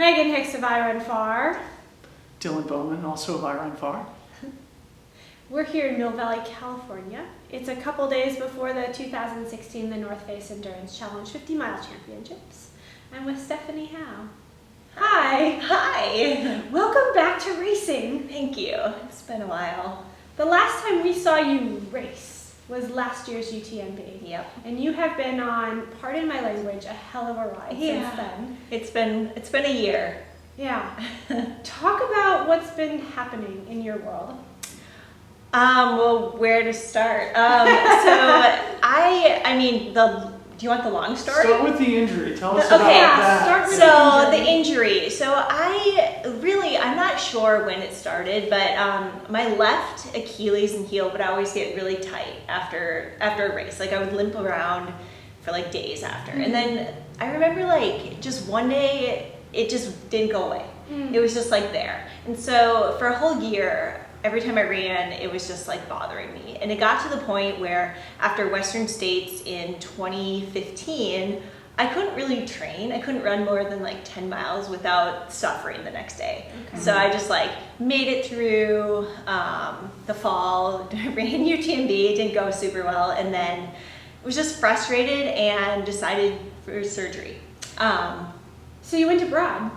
Megan Hicks of I Run Far. Dylan Bowman, also of I Run Far. We're here in Mill Valley, California. It's a couple days before the 2016 the North Face Endurance Challenge 50-mile championships. I'm with Stephanie Howe. Hi. Hi. Welcome back to racing. Thank you. It's been a while. The last time we saw you race was last year's UTMB. Yep. And you have been on, pardon my language, a hell of a ride since then. It's been a year. Yeah. Talk about what's been happening in your world. Well, where to start? Do you want the long story? Start with the injury. Tell us Okay, about that. start with the injury. So I'm not sure when it started, but my left Achilles and heel would always get really tight after a race. Like I would limp around for like days after. And then I remember like just one day it just didn't go away. It was just like there. And so for a whole year, every time I ran, it was just like bothering me. And it got to the point where after Western States in 2015, I couldn't really train. I couldn't run more than like 10 miles without suffering the next day. Okay. So I just like made it through the fall, ran UTMB, didn't go super well, and then was just frustrated and decided for surgery. So you went abroad?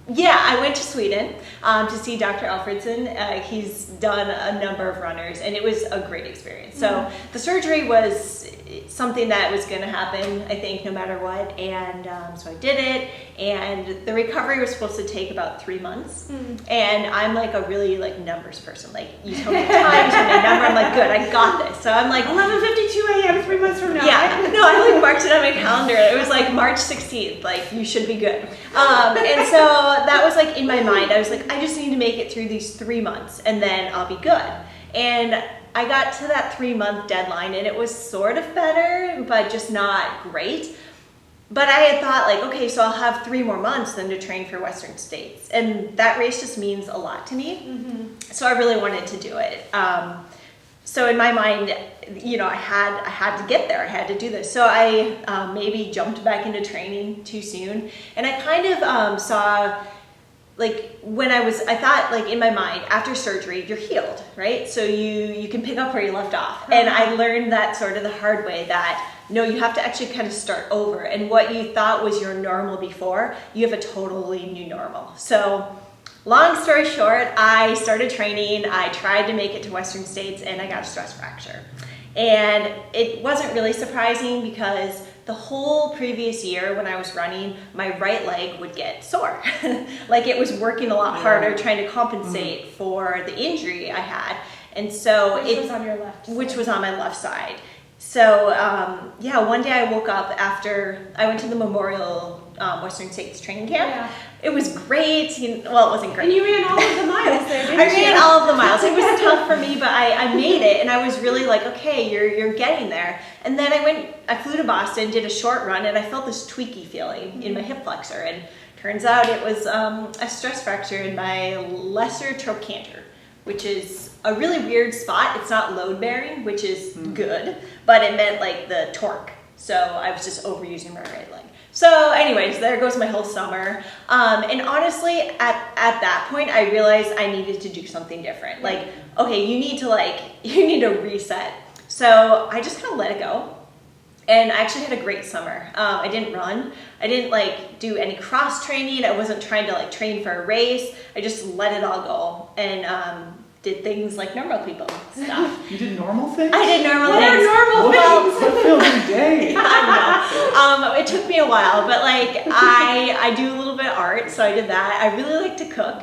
Yeah, I went to Sweden to see Dr. Alfredsson. He's done a number of runners, and it was a great experience. So the surgery was something that was going to happen, I think, no matter what. And so I did it, and the recovery was supposed to take about 3 months. And I'm like a really like numbers person. Like you tell me the time, tell me a number, I'm like, good, I got this. So I'm like 11:52 a.m. 3 months from now. Yeah, no, I like marked it on my calendar. It was like March 16th. Like you should be good. And so that was like in my mind. I was like, I just need to make it through these 3 months and then I'll be good. And I got to that 3-month deadline and it was sort of better, but just not great. But I had thought like, okay, so I'll have 3 more months then to train for Western States. And that race just means a lot to me. So I really wanted to do it. So in my mind, you know, I had to get there. I had to do this. So I maybe jumped back into training too soon. And I kind of saw, like I thought like in my mind, after surgery, you're healed, right? So you can pick up where you left off. And I learned that sort of the hard way that no, you have to actually kind of start over. And what you thought was your normal before, you have a totally new normal. So long story short, I started training, I tried to make it to Western States, and I got a stress fracture. And it wasn't really surprising because the whole previous year when I was running, my right leg would get sore. Like it was working a lot harder trying to compensate for the injury I had. And so Which was on your left side. Which was on my left side. So one day I woke up after I went to the Memorial Western States training camp. Yeah. It was great. Well, it wasn't great. And you ran all of the miles there, didn't I you? ran all of the miles. It was tough for me, but I made it, and I was really like, okay, you're getting there. And then I flew to Boston, did a short run, and I felt this tweaky feeling in my hip flexor. And turns out it was a stress fracture in my lesser trochanter, which is a really weird spot. It's not load bearing, which is good, but it meant like the torque. So I was just overusing my right leg. So anyways, there goes my whole summer. And honestly, at that point, I realized I needed to do something different. Like, okay, you need to reset. So I just kind of let it go. And I actually had a great summer. I didn't run. I didn't like do any cross training. I wasn't trying to like train for a race. I just let it all go and did things like normal people stuff. You did normal things? I did normal What things. are normal things? What feels every day? I don't know. It took me a while, but like I do a little bit of art, so I did that. I really like to cook,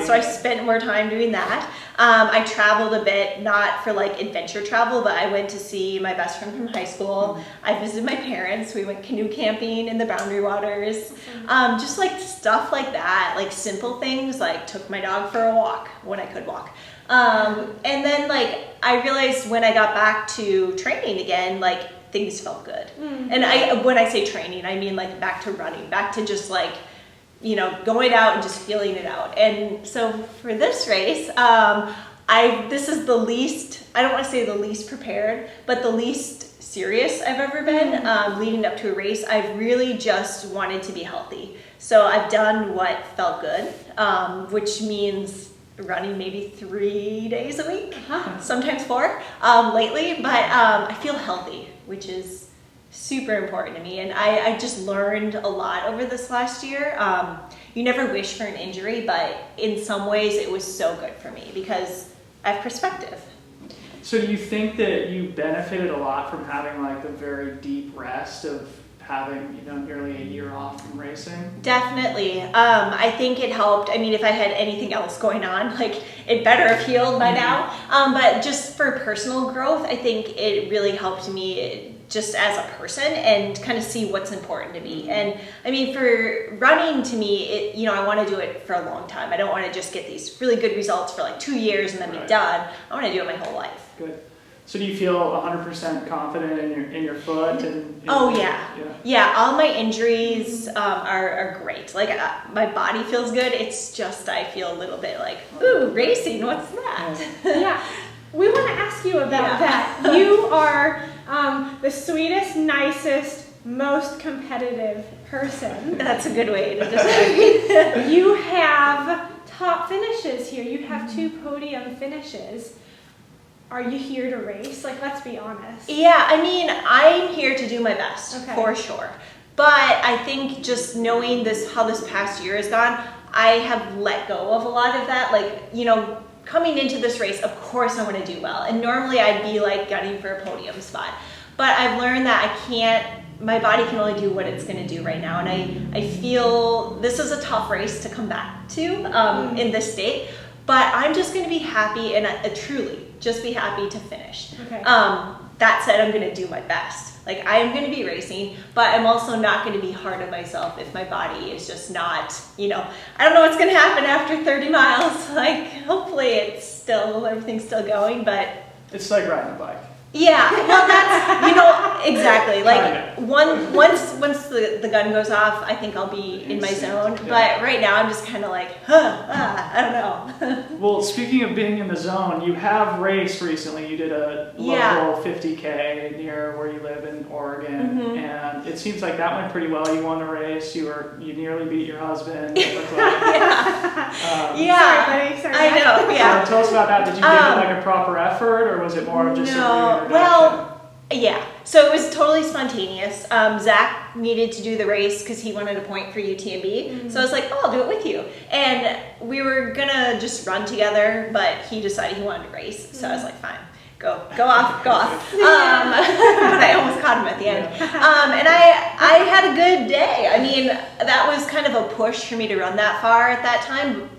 so I spent more time doing that. I traveled a bit, not for like adventure travel, but I went to see my best friend from high school. I visited my parents. We went canoe camping in the Boundary Waters. Just like stuff like that, like simple things, like took my dog for a walk when I could walk. And then like I realized when I got back to training again, like things felt good. And when I say training, I mean like back to running, back to just like, you know, going out and just feeling it out. And so for this race, this is the least, I don't want to say the least prepared, but the least serious I've ever been leading up to a race. I've really just wanted to be healthy. So I've done what felt good, which means running maybe 3 days a week, sometimes 4 lately, but I feel healthy, which is super important to me. And I just learned a lot over this last year. You never wish for an injury, but in some ways it was so good for me because I have perspective. So do you think that you benefited a lot from having like the very deep rest of having, you know, nearly a year off from racing? Definitely. I think it helped. I mean, if I had anything else going on, like it better have healed by now. But just for personal growth, I think it really helped me just as a person and kind of see what's important to me. And I mean, for running to me, you know, I want to do it for a long time. I don't want to just get these really good results for like 2 years and then be done. I want to do it my whole life. Good. So do you feel 100% confident in your foot? Oh yeah. All my injuries are great. Like my body feels good. It's just I feel a little bit like, ooh, racing. What's that? Yeah. We want to ask you about that. You are the sweetest, nicest, most competitive person. That's a good way to describe it. You have top finishes here. You have 2 podium finishes. Are you here to race? Like, let's be honest. Yeah, I mean, I'm here to do my best, for sure. But I think just knowing how this past year has gone, I have let go of a lot of that. Like, you know, coming into this race, of course I want to do well. And normally I'd be like gunning for a podium spot. But I've learned that my body can only do what it's going to do right now. And I feel this is a tough race to come back to in this state. But I'm just going to be happy and truly just be happy to finish. Okay. That said, I'm going to do my best. Like, I am going to be racing, but I'm also not going to be hard on myself if my body is just not, you know, I don't know what's going to happen after 30 miles. Like, hopefully everything's still going, but. It's like riding a bike. Yeah, well, that's, you know, exactly. Like, once the gun goes off, I think I'll be in my zone. Yeah. But right now, I'm just kind of like, I don't know. Well, speaking of being in the zone, you have raced recently. You did a local 50K near where you live in Oregon, and it seems like that went pretty well. You won the race. You nearly beat your husband. It looked like. Sorry, buddy. Sorry. I know. Yeah. So tell us about that. Did you give it like a proper effort, or was it more of just a well, yeah. So it was totally spontaneous. Zach needed to do the race because he wanted a point for UTMB. So I was like, oh, I'll do it with you. And we were gonna just run together, but he decided he wanted to race. So I was like, fine, go off. But I almost caught him at the end. And I had a good day. I mean, that was kind of a push for me to run that far at that time.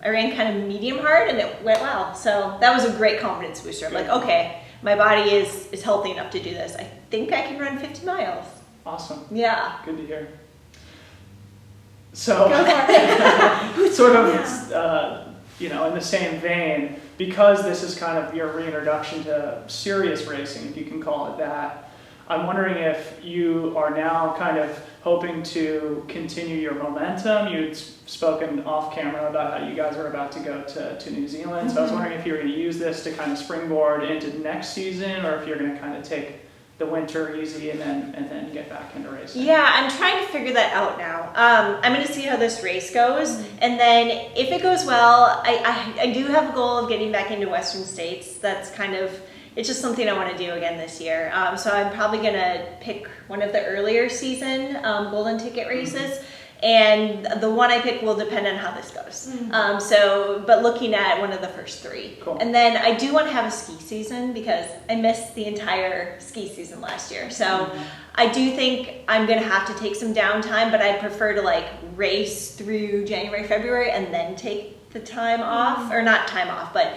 I ran kind of medium hard and it went well. So that was a great confidence booster. I'm like, okay, my body is healthy enough to do this. I think I can run 50 miles. Awesome. Yeah. Good to hear. So, Go for it. sort of, you know, in the same vein, because this is kind of your reintroduction to serious racing, if you can call it that, I'm wondering if you are now kind of hoping to continue your momentum. You'd spoken off camera about how you guys are about to go to New Zealand. So I was wondering if you were going to use this to kind of springboard into next season, or if you're going to kind of take the winter easy and then get back into racing. Yeah, I'm trying to figure that out now. I'm going to see how this race goes, and then if it goes well, I do have a goal of getting back into Western States. That's kind of, it's just something I want to do again this year. So I'm probably going to pick one of the earlier season golden ticket races. And the one I pick will depend on how this goes. But looking at one of the first 3. Cool. And then I do want to have a ski season because I missed the entire ski season last year. So I do think I'm going to have to take some downtime, but I prefer to like race through January, February, and then take the time off, or not time off, but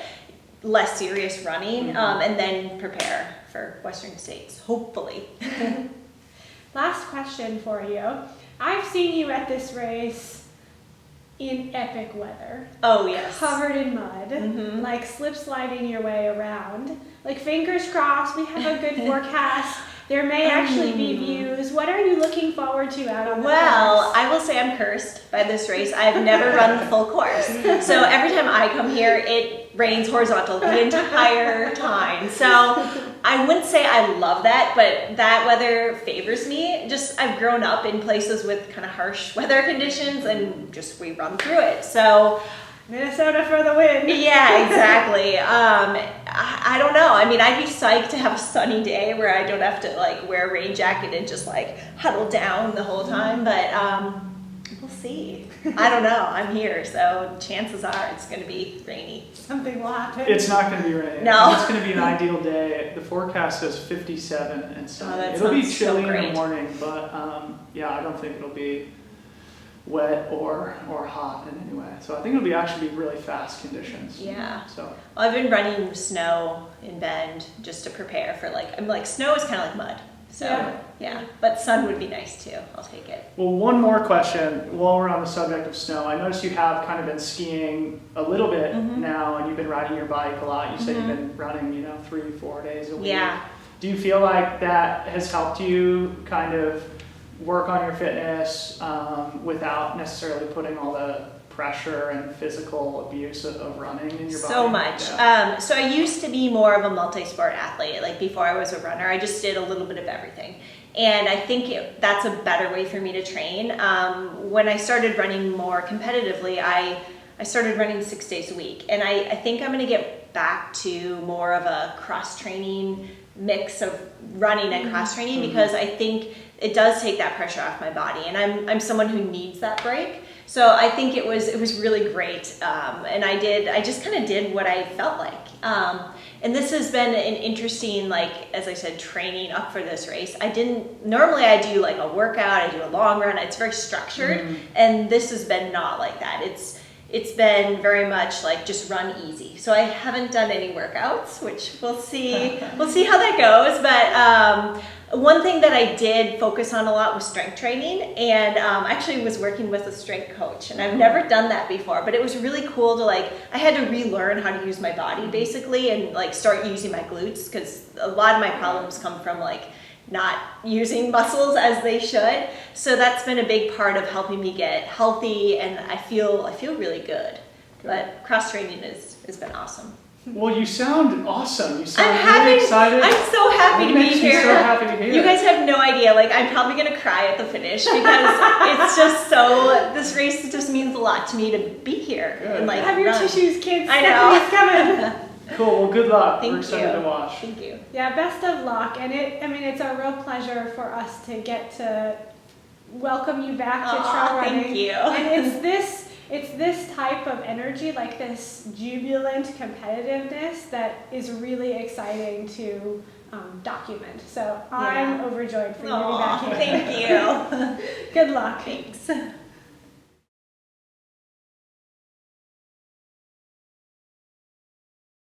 less serious running, and then prepare for Western States, hopefully. Last question for you. I've seen you at this race in epic weather. Oh, yes. Covered in mud, like slip sliding your way around. Like, fingers crossed, we have a good forecast There may actually be views. What are you looking forward to out on the Well, course? I will say I'm cursed by this race. I've never run the full course. So every time I come here, it rains horizontal the entire time. So I wouldn't say I love that, but that weather favors me. Just I've grown up in places with kind of harsh weather conditions and just we run through it. So Minnesota for the win. yeah, exactly. I don't know. I mean, I'd be psyched to have a sunny day where I don't have to like wear a rain jacket and just like huddle down the whole time. But we'll see. I don't know. I'm here, so chances are it's going to be rainy. Something will happen. It's not going to be rainy. No. It's going to be an ideal day. The forecast says 57 and sunny. that It'll be sounds so chilly in the great. morning, but yeah, I don't think it'll be wet or hot in any way. So I think it'll be actually be really fast conditions. Yeah. So Well, I've been running snow in Bend just to prepare for snow is kind of like mud. So yeah, but sun would be nice too. I'll take it. well, one more question while we're on the subject of snow. I noticed you have kind of been skiing a little bit now, and you've been riding your bike a lot. You said you've been running, 3-4 days a week. Yeah. Do you feel like that has helped you kind of work on your fitness without necessarily putting all the pressure and physical abuse of running in your body? So much. Yeah. So I used to be more of a multi-sport athlete. Like before I was a runner, I just did a little bit of everything. And I think that's a better way for me to train. When I started running more competitively, I started running 6 days a week. And I think I'm going to get back to more of a cross-training mix of running and cross-training because I think it does take that pressure off my body. And I'm someone who needs that break. So I think it was really great, and I just kind of did what I felt like. And this has been an interesting, as I said, training up for this race. Normally I do like a workout, I do a long run, it's very structured, and this has been not like that. It's been very much like just run easy. So I haven't done any workouts, which we'll see how that goes, but one thing that I did focus on a lot was strength training, and actually was working with a strength coach, and I've never done that before, but it was really cool to I had to relearn how to use my body basically and start using my glutes because a lot of my problems come from not using muscles as they should. So that's been a big part of helping me get healthy, and I feel really good. But cross training has been awesome. Well, you sound awesome. You sound I'm really excited. I'm so happy What to be makes you here. so happy to be here? You guys have no idea. I'm probably gonna cry at the finish because it's just so. This race just means a lot to me to be here. Good. And Have your run. tissues, kids. I know. Stephanie's coming. Cool. Well, good luck. Thank We're excited you. to watch. Thank you. Yeah, best of luck. And it's a real pleasure for us to get to welcome you back to trail running. Thank you. And it's this type of energy, this jubilant competitiveness that is really exciting to document. So I'm overjoyed for you to be back here. Thank you. Good luck. Thanks.